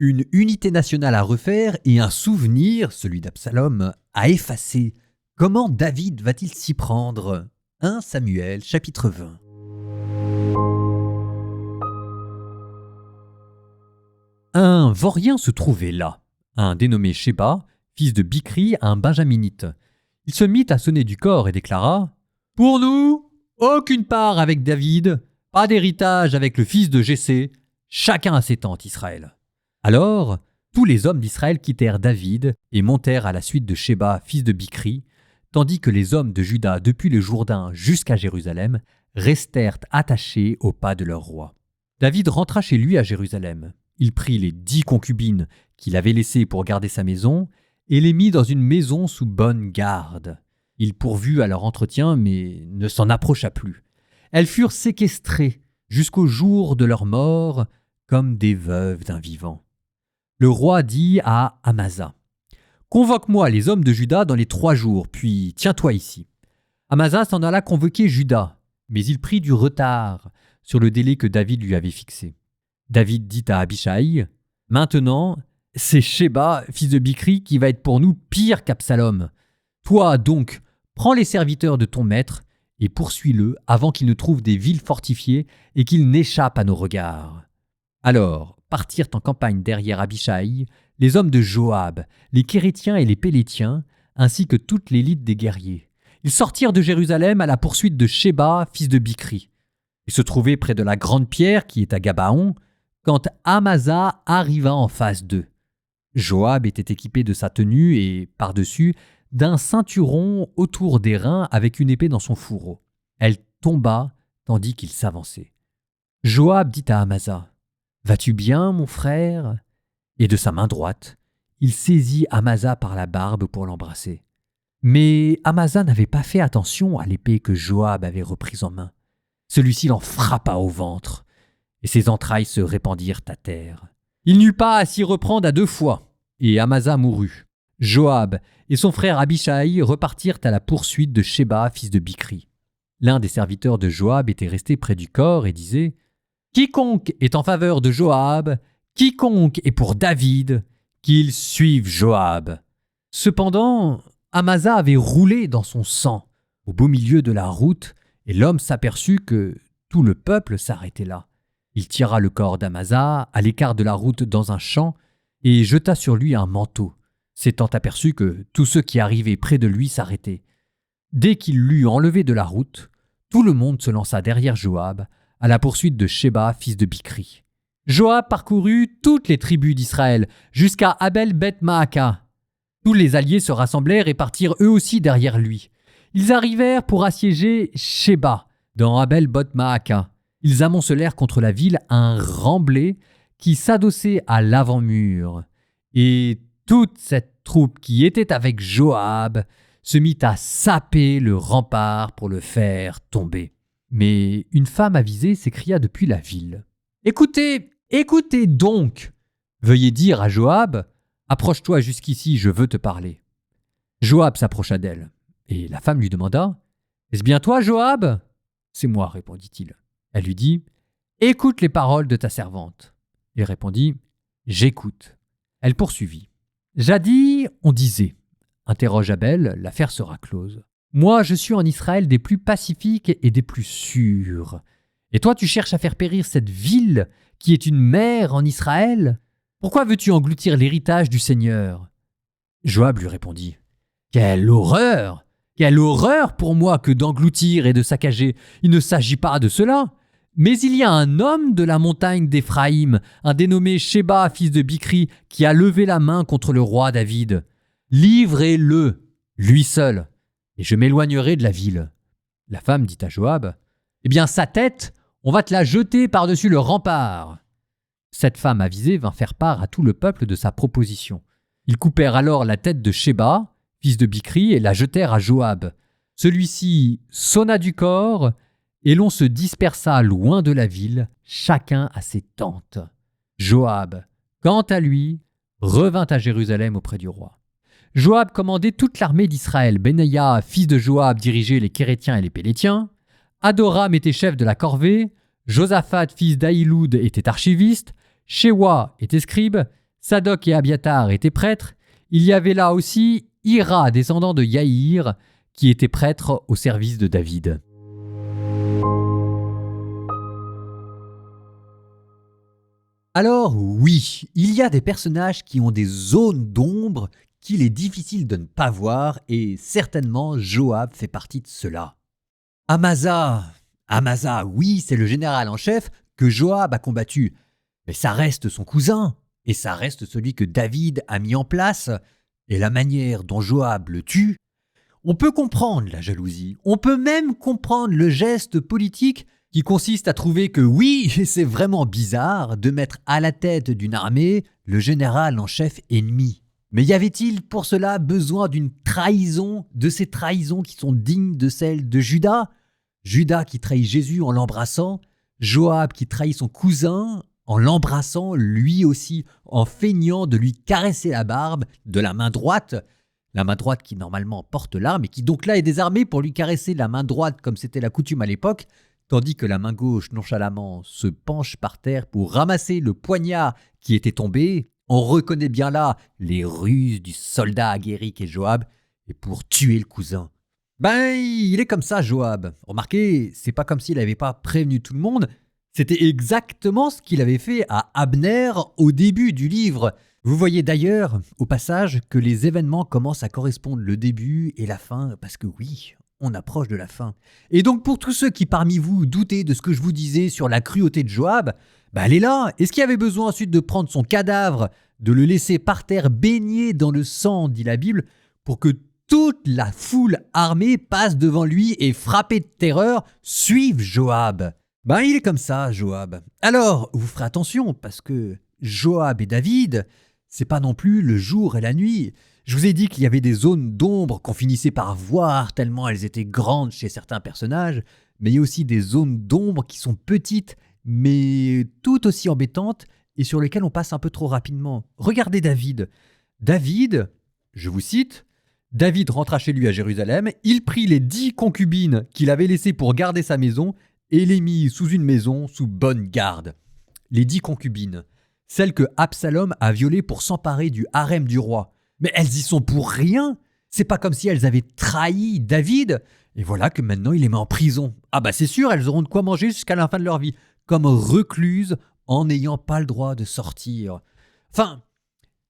Une unité nationale à refaire et un souvenir, celui d'Absalom, à effacer. Comment David va-t-il s'y prendre ? 1 Samuel, chapitre 20. Un vaurien se trouvait là, un dénommé Sheba, fils de Bichri, un benjaminite. Il se mit à sonner du cor et déclara « Pour nous, aucune part avec David, pas d'héritage avec le fils de Jessé, chacun à ses tentes, Israël. » Alors, tous les hommes d'Israël quittèrent David et montèrent à la suite de Sheba, fils de Bichri, tandis que les hommes de Juda, depuis le Jourdain jusqu'à Jérusalem, restèrent attachés au pas de leur roi. David rentra chez lui à Jérusalem. Il prit les 10 concubines qu'il avait laissées pour garder sa maison et les mit dans une maison sous bonne garde. Il pourvut à leur entretien, mais ne s'en approcha plus. Elles furent séquestrées jusqu'au jour de leur mort, comme des veuves d'un vivant. Le roi dit à Amasa « Convoque-moi les hommes de Juda dans les 3 jours, puis tiens-toi ici. » Amasa s'en alla convoquer Juda, mais il prit du retard sur le délai que David lui avait fixé. David dit à Abishai « Maintenant, c'est Sheba, fils de Bichri, qui va être pour nous pire qu'Absalom. Toi donc, prends les serviteurs de ton maître et poursuis-le avant qu'il ne trouve des villes fortifiées et qu'il n'échappe à nos regards. » Alors partirent en campagne derrière Abishai les hommes de Joab, les Kérétiens et les Pélétiens, ainsi que toute l'élite des guerriers. Ils sortirent de Jérusalem à la poursuite de Sheba, fils de Bichri. Ils se trouvaient près de la grande pierre qui est à Gabaon, quand Amasa arriva en face d'eux. Joab était équipé de sa tenue et, par-dessus, d'un ceinturon autour des reins avec une épée dans son fourreau. Elle tomba tandis qu'il s'avançait. Joab dit à Amasa « Vas-tu bien, mon frère ?» Et de sa main droite, il saisit Amasa par la barbe pour l'embrasser. Mais Amasa n'avait pas fait attention à l'épée que Joab avait reprise en main. Celui-ci l'en frappa au ventre, et ses entrailles se répandirent à terre. Il n'eut pas à s'y reprendre à 2 fois, et Amasa mourut. Joab et son frère Abishai repartirent à la poursuite de Sheba, fils de Bichri. L'un des serviteurs de Joab était resté près du corps et disait « Quiconque est en faveur de Joab, quiconque est pour David, qu'il suive Joab. » Cependant, Amasa avait roulé dans son sang, au beau milieu de la route, et l'homme s'aperçut que tout le peuple s'arrêtait là. Il tira le corps d'Amasa à l'écart de la route dans un champ et jeta sur lui un manteau, s'étant aperçu que tous ceux qui arrivaient près de lui s'arrêtaient. Dès qu'il l'eut enlevé de la route, tout le monde se lança derrière Joab à la poursuite de Sheba, fils de Bichri. Joab parcourut toutes les tribus d'Israël jusqu'à Abel-Beth-Maaka. Tous les alliés se rassemblèrent et partirent eux aussi derrière lui. Ils arrivèrent pour assiéger Sheba dans Abel-Beth-Maaka. Ils amoncelèrent contre la ville un remblai qui s'adossait à l'avant-mur. Et toute cette troupe qui était avec Joab se mit à saper le rempart pour le faire tomber. Mais une femme avisée s'écria depuis la ville. « Écoutez, écoutez donc ! Veuillez dire à Joab, approche-toi jusqu'ici, je veux te parler. » Joab s'approcha d'elle, et la femme lui demanda, « Est-ce bien toi, Joab ?»« C'est moi, répondit-il. » Elle lui dit, « Écoute les paroles de ta servante. » Il répondit, « J'écoute. » Elle poursuivit. « Jadis, on disait, interroge Abel, l'affaire sera close. Moi, je suis en Israël des plus pacifiques et des plus sûrs. Et toi, tu cherches à faire périr cette ville qui est une mer en Israël ? Pourquoi veux-tu engloutir l'héritage du Seigneur ?» Joab lui répondit, « Quelle horreur ! Quelle horreur pour moi que d'engloutir et de saccager. Il ne s'agit pas de cela. Mais il y a un homme de la montagne d'Éphraïm, un dénommé Sheba, fils de Bichri, qui a levé la main contre le roi David. Livrez-le, lui seul, et je m'éloignerai de la ville. » La femme dit à Joab, « Eh bien, sa tête, on va te la jeter par-dessus le rempart. » Cette femme avisée vint faire part à tout le peuple de sa proposition. Ils coupèrent alors la tête de Sheba, fils de Bichri, et la jetèrent à Joab. Celui-ci sonna du corps, et l'on se dispersa loin de la ville, chacun à ses tentes. Joab, quant à lui, revint à Jérusalem auprès du roi. Joab commandait toute l'armée d'Israël. Benaïa, fils de Joab, dirigeait les Kérétiens et les Pélétiens. Adoram était chef de la corvée. Josaphat, fils d'Ahiloud, était archiviste. Shewa était scribe. Sadoc et Abiatar étaient prêtres. Il y avait là aussi Ira, descendant de Yaïr, qui était prêtre au service de David. Alors oui, il y a des personnages qui ont des zones d'ombre qu'il est difficile de ne pas voir et certainement Joab fait partie de cela. Amasa, oui, c'est le général en chef que Joab a combattu, mais ça reste son cousin et ça reste celui que David a mis en place et la manière dont Joab le tue. On peut comprendre la jalousie, on peut même comprendre le geste politique qui consiste à trouver que oui, c'est vraiment bizarre de mettre à la tête d'une armée le général en chef ennemi. Mais y avait-il pour cela besoin d'une trahison, de ces trahisons qui sont dignes de celles de Judas ? Judas qui trahit Jésus en l'embrassant, Joab qui trahit son cousin en l'embrassant lui aussi, en feignant de lui caresser la barbe de la main droite qui normalement porte l'arme et qui donc là est désarmée pour lui caresser la main droite comme c'était la coutume à l'époque, tandis que la main gauche nonchalamment se penche par terre pour ramasser le poignard qui était tombé. On reconnaît bien là les ruses du soldat aguerri qu'est Joab et pour tuer le cousin. Il est comme ça Joab. Remarquez, c'est pas comme s'il n'avait pas prévenu tout le monde, c'était exactement ce qu'il avait fait à Abner au début du livre. Vous voyez d'ailleurs, au passage, que les événements commencent à correspondre le début et la fin, parce que oui, on approche de la fin. Et donc pour tous ceux qui parmi vous doutaient de ce que je vous disais sur la cruauté de Joab, elle est là. Est-ce qu'il y avait besoin ensuite de prendre son cadavre, de le laisser par terre baigné dans le sang, dit la Bible, pour que toute la foule armée passe devant lui et frappée de terreur, suive Joab? Il est comme ça, Joab. Alors, vous ferez attention, parce que Joab et David, c'est pas non plus le jour et la nuit. Je vous ai dit qu'il y avait des zones d'ombre qu'on finissait par voir tellement elles étaient grandes chez certains personnages, mais il y a aussi des zones d'ombre qui sont petites, mais tout aussi embêtantes et sur lesquelles on passe un peu trop rapidement. Regardez David. David, je vous cite, « David rentra chez lui à Jérusalem, il prit les 10 concubines qu'il avait laissées pour garder sa maison et les mit sous une maison sous bonne garde. » Les 10 concubines, celles que Absalom a violées pour s'emparer du harem du roi. Mais elles y sont pour rien. C'est pas comme si elles avaient trahi David. Et voilà que maintenant il les met en prison. C'est sûr, elles auront de quoi manger jusqu'à la fin de leur vie, comme recluses en n'ayant pas le droit de sortir. Enfin,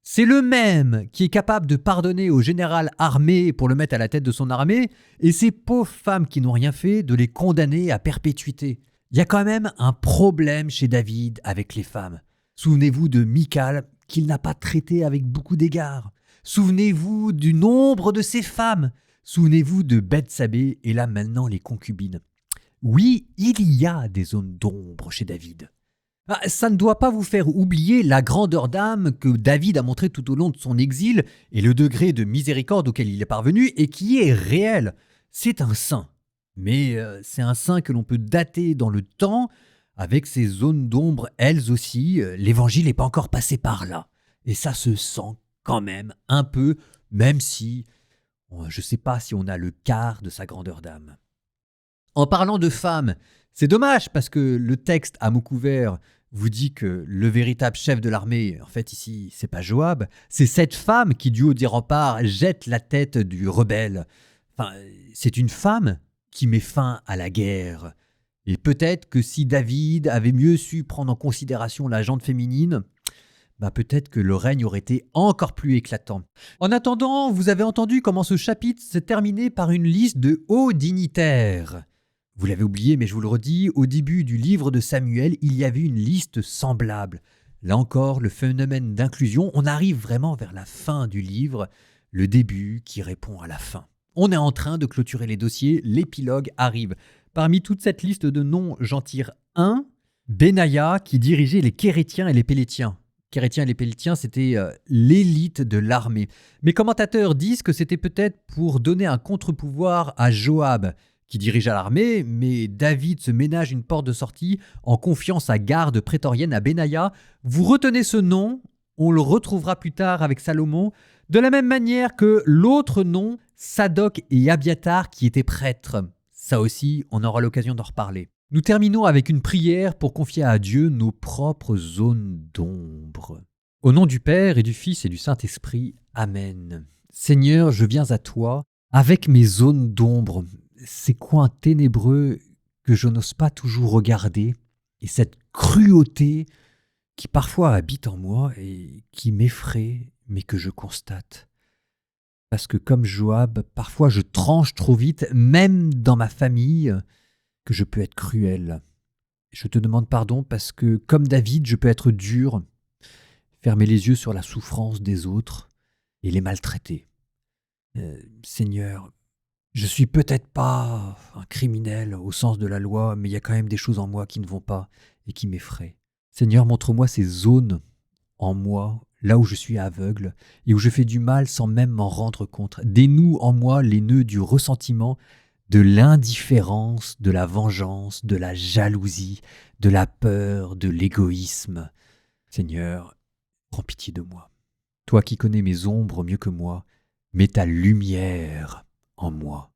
c'est le même qui est capable de pardonner au général armé pour le mettre à la tête de son armée, et ces pauvres femmes qui n'ont rien fait de les condamner à perpétuité. Il y a quand même un problème chez David avec les femmes. Souvenez-vous de Michal, qu'il n'a pas traité avec beaucoup d'égards. Souvenez-vous du nombre de ses femmes. Souvenez-vous de Bethsabée et là maintenant les concubines. Oui, il y a des zones d'ombre chez David. Ça ne doit pas vous faire oublier la grandeur d'âme que David a montrée tout au long de son exil et le degré de miséricorde auquel il est parvenu et qui est réel. C'est un saint. Mais c'est un saint que l'on peut dater dans le temps avec ces zones d'ombre, elles aussi. L'évangile n'est pas encore passé par là. Et ça se sent quand même un peu, même si je ne sais pas si on a le quart de sa grandeur d'âme. En parlant de femmes, c'est dommage parce que le texte à mots couverts vous dit que le véritable chef de l'armée, en fait ici, c'est pas Joab, c'est cette femme qui du haut des remparts jette la tête du rebelle. C'est une femme qui met fin à la guerre. Et peut-être que si David avait mieux su prendre en considération la gente féminine, peut-être que le règne aurait été encore plus éclatant. En attendant, vous avez entendu comment ce chapitre s'est terminé par une liste de hauts dignitaires. Vous l'avez oublié, mais je vous le redis, au début du livre de Samuel, il y avait une liste semblable. Là encore, le phénomène d'inclusion, on arrive vraiment vers la fin du livre, le début qui répond à la fin. On est en train de clôturer les dossiers, l'épilogue arrive. Parmi toute cette liste de noms, j'en tire un, Benaïa, qui dirigeait les Kérétiens et les Pélétiens. Kérétiens et les Pélétiens, c'était l'élite de l'armée. Mes commentateurs disent que c'était peut-être pour donner un contre-pouvoir à Joab, qui dirigeait l'armée, mais David se ménage une porte de sortie en confiant sa garde prétorienne à Benaïa. Vous retenez ce nom, on le retrouvera plus tard avec Salomon, de la même manière que l'autre nom, Sadoc et Abiatar, qui étaient prêtres. Ça aussi, on aura l'occasion d'en reparler. Nous terminons avec une prière pour confier à Dieu nos propres zones d'ombre. Au nom du Père et du Fils et du Saint-Esprit. Amen. Seigneur, je viens à toi avec mes zones d'ombre, ces coins ténébreux que je n'ose pas toujours regarder, et cette cruauté qui parfois habite en moi et qui m'effraie, mais que je constate. Parce que comme Joab, parfois je tranche trop vite, même dans ma famille, que je peux être cruel. Je te demande pardon parce que, comme David, je peux être dur, fermer les yeux sur la souffrance des autres et les maltraiter. Seigneur, je suis peut-être pas un criminel au sens de la loi, mais il y a quand même des choses en moi qui ne vont pas et qui m'effraient. Seigneur, montre-moi ces zones en moi, là où je suis aveugle et où je fais du mal sans même m'en rendre compte. Dénoue en moi les nœuds du ressentiment, de l'indifférence, de la vengeance, de la jalousie, de la peur, de l'égoïsme. Seigneur, prends pitié de moi. Toi qui connais mes ombres mieux que moi, mets ta lumière en moi.